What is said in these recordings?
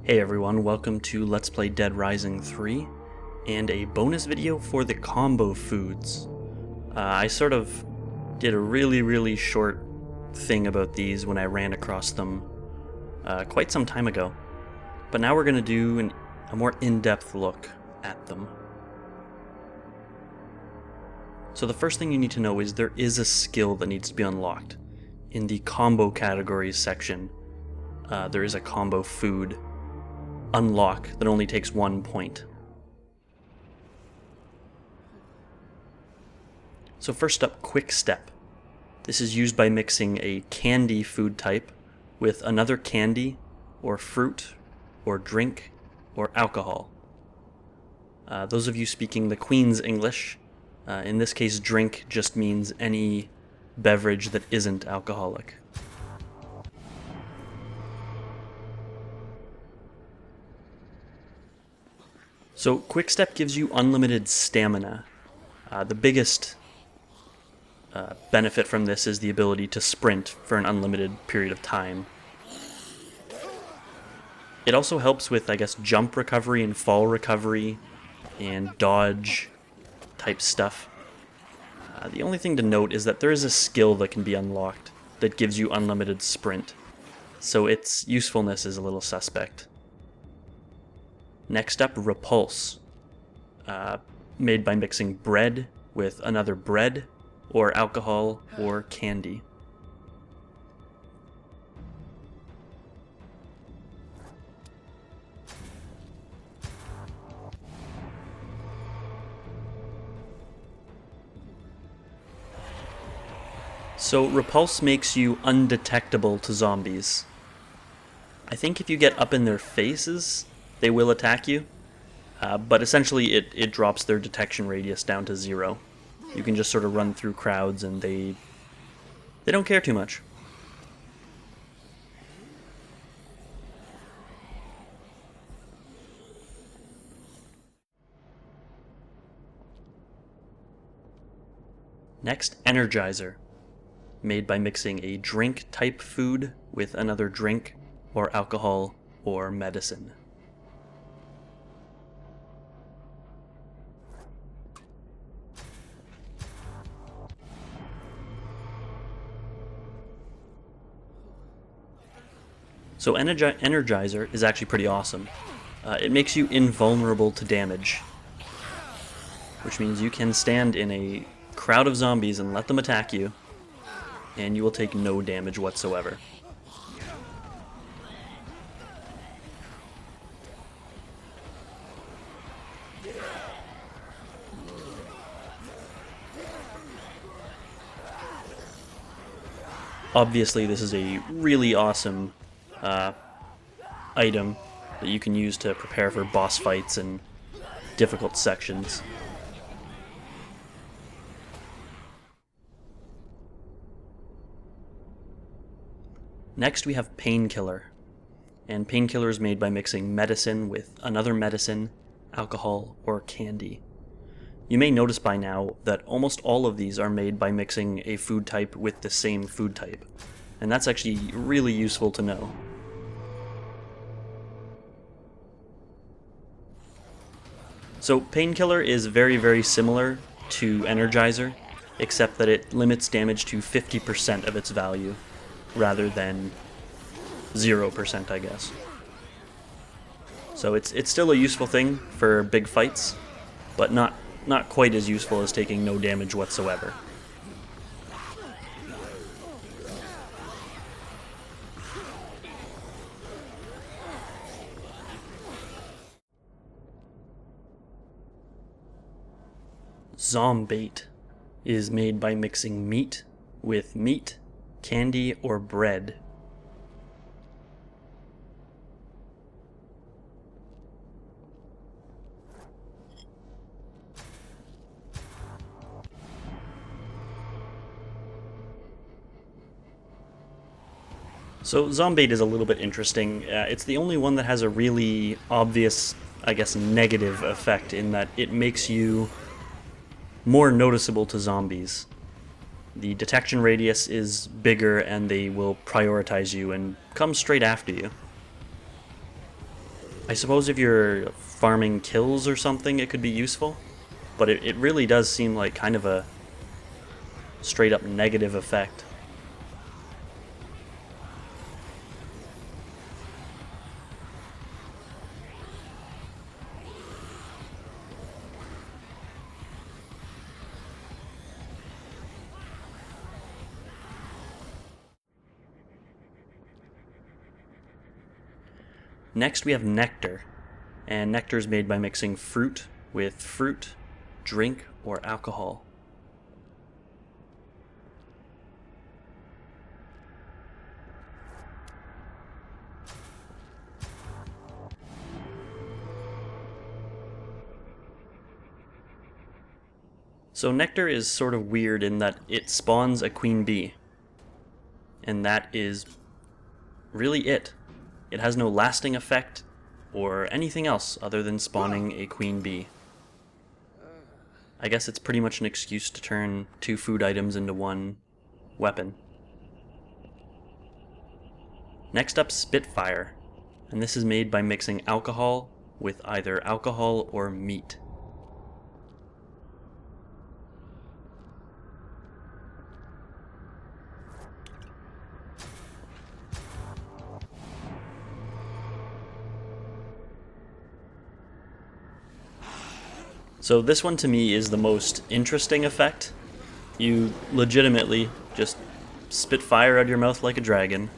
Hey everyone, welcome to Let's Play Dead Rising 3, and a bonus video for the combo foods. I sort of did a really short thing about these when I ran across them quite some time ago, but now we're going to do a more in-depth look at them. So the first thing you need to know is there is a skill that needs to be unlocked. In the combo categories section, there is a combo food unlock that only takes 1 point. So first up, Quick Step. This is used by mixing a candy food type with another candy, or fruit, or drink, or alcohol. Those of you speaking the Queen's English, in this case drink just means any beverage that isn't alcoholic. So Quick Step gives you unlimited stamina. The biggest benefit from this is the ability to sprint for an unlimited period of time. It also helps with, I guess, jump recovery and fall recovery and dodge type stuff. The only thing to note is that there is a skill that can be unlocked that gives you unlimited sprint, so its usefulness is a little suspect. Next up, Repulse, made by mixing bread with another bread, or alcohol, or candy. So Repulse makes you undetectable to zombies. I think if you get up in their faces, they will attack you, but essentially it drops their detection radius down to 0. You can just sort of run through crowds and they don't care too much. Next, Energizer, made by mixing a drink type food with another drink, or alcohol, or medicine. So Energizer is actually pretty awesome. It makes you invulnerable to damage, which means you can stand in a crowd of zombies and let them attack you, and you will take no damage whatsoever. Obviously, this is a really awesome item that you can use to prepare for boss fights and difficult sections. Next we have Painkiller, and Painkiller is made by mixing medicine with another medicine, alcohol, or candy. You may notice by now that almost all of these are made by mixing a food type with the same food type, and that's actually really useful to know. So Painkiller is very similar to Energizer, except that it limits damage to 50% of its value, rather than 0%, I guess. So it's still a useful thing for big fights, but not quite as useful as taking no damage whatsoever. Zombait is made by mixing meat with meat, candy, or bread. So Zombait is a little bit interesting. It's the only one that has a really obvious, I guess, negative effect in that it makes you more noticeable to zombies. The detection radius is bigger and they will prioritize you and come straight after you. I suppose if you're farming kills or something, it could be useful, but it really does seem like kind of a straight up negative effect. Next we have Nectar, and Nectar is made by mixing fruit with fruit, drink, or alcohol. So Nectar is sort of weird in that it spawns a queen bee, and that is really it. It has no lasting effect or anything else other than spawning a queen bee. I guess it's pretty much an excuse to turn 2 food items into 1 weapon. Next up, Spitfire, and this is made by mixing alcohol with either alcohol or meat. So this one to me is the most interesting effect. You legitimately just spit fire out of your mouth like a dragon.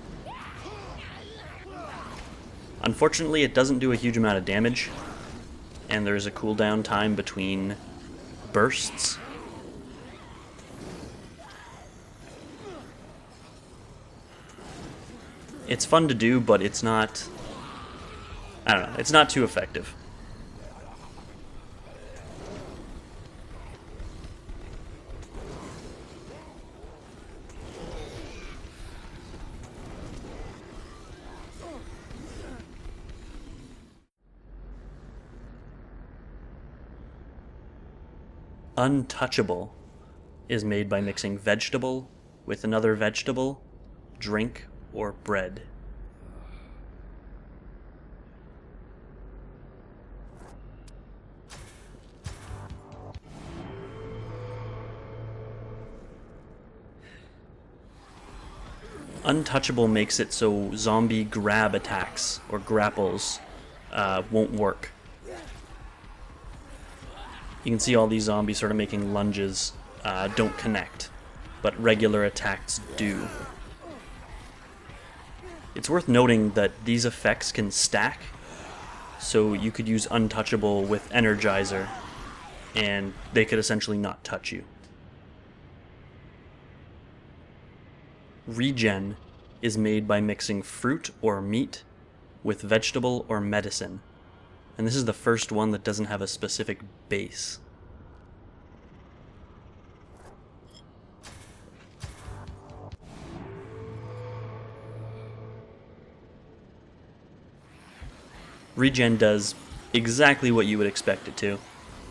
Unfortunately, it doesn't do a huge amount of damage, and there's a cooldown time between bursts. It's fun to do, but it's not, I don't know, it's not too effective. Untouchable is made by mixing vegetable with another vegetable, drink, or bread. Untouchable makes it so zombie grab attacks or grapples won't work. You can see all these zombies sort of making lunges don't connect, but regular attacks do. It's worth noting that these effects can stack, so you could use Untouchable with Energizer, and they could essentially not touch you. Regen is made by mixing fruit or meat with vegetable or medicine. And this is the first one that doesn't have a specific base. Regen does exactly what you would expect it to: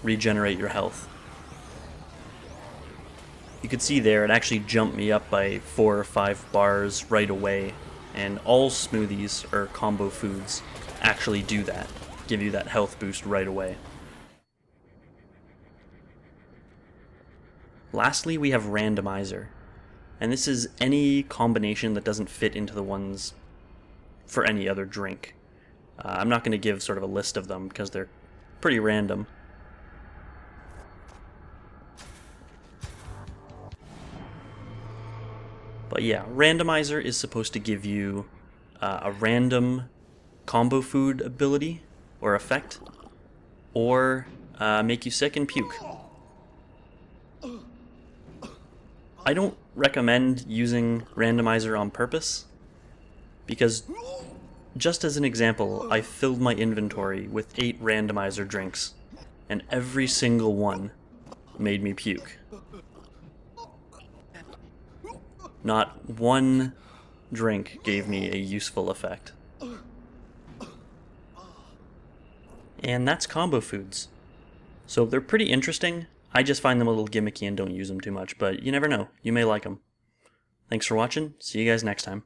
regenerate your health. You could see there, it actually jumped me up by 4 or 5 bars right away, and all smoothies or combo foods actually do that. Give you that health boost right away. Lastly, we have Randomizer, and this is any combination that doesn't fit into the ones for any other drink. I'm not going to give sort of a list of them because they're pretty random. But yeah, Randomizer is supposed to give you a random combo food ability or effect, or make you sick and puke. I don't recommend using Randomizer on purpose, because just as an example, I filled my inventory with 8 Randomizer drinks, and every single one made me puke. Not one drink gave me a useful effect. And that's combo foods. So they're pretty interesting. I just find them a little gimmicky and don't use them too much, but you never know. You may like them. Thanks for watching. See you guys next time.